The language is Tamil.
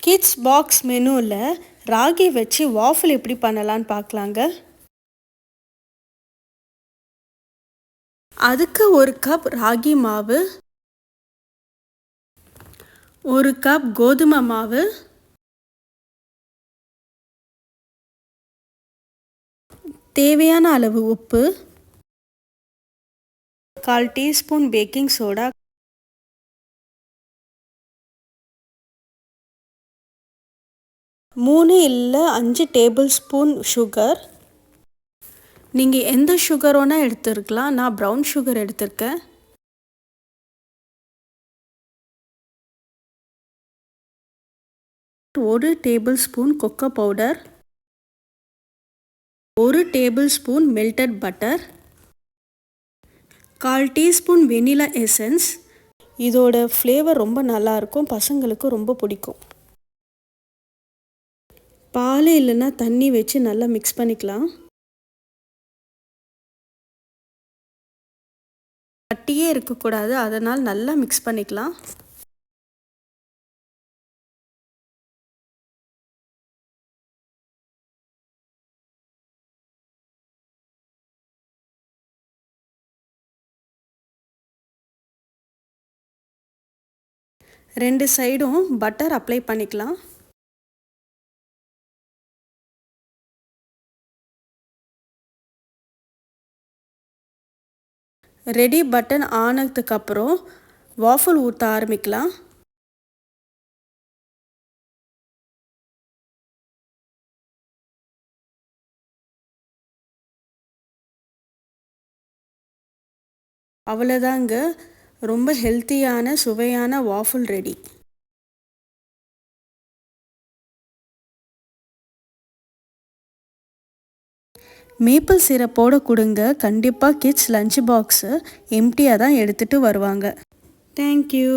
கிட்ஸ் பாக்ஸ் மெனுவில் ராகி வச்சு வாஃபிள் எப்படி பண்ணலான்னு பார்க்கலாங்க. அதுக்கு 1 கப் ராகி மாவு, 1 கப் கோதுமை மாவு, தேவையான அளவு உப்பு, 1/4 டீஸ்பூன் பேக்கிங் சோடா, 3 இல்லை 5 டேபிள் ஸ்பூன் சுகர். நீங்கள் எந்த சுகர் வேணால் எடுத்துருக்கலாம். நான் ப்ரௌன் சுகர் எடுத்திருக்கேன். ஒரு tablespoon cocoa powder, 1 tablespoon melted butter, 1/4 teaspoon vanilla essence. இதோட ஃப்ளேவர் ரொம்ப நல்லாயிருக்கும், பசங்களுக்கு ரொம்ப பிடிக்கும். பால் இல்லைன்னா தண்ணி வச்சு நல்லா மிக்ஸ் பண்ணிக்கலாம். கட்டியே இருக்கக்கூடாது, அதனால் நல்லா மிக்ஸ் பண்ணிக்கலாம். ரெண்டு சைடும் பட்டர் அப்ளை பண்ணிக்கலாம். ரெடி பட்டன் ஆனதுக்கப்புறம் வாஃபிள் ஊற்ற ஆரம்பிக்கலாம். அவ்வளோதாங்க, ரொம்ப ஹெல்த்தியான சுவையான வாஃபிள் ரெடி. மேப்பிள் சிரப்போடு கொடுங்க, கண்டிப்பாக கிட்ஸ் லஞ்ச் பாக்ஸு எம்டியாக தான் எடுத்துகிட்டு வருவாங்க. தேங்க்யூ.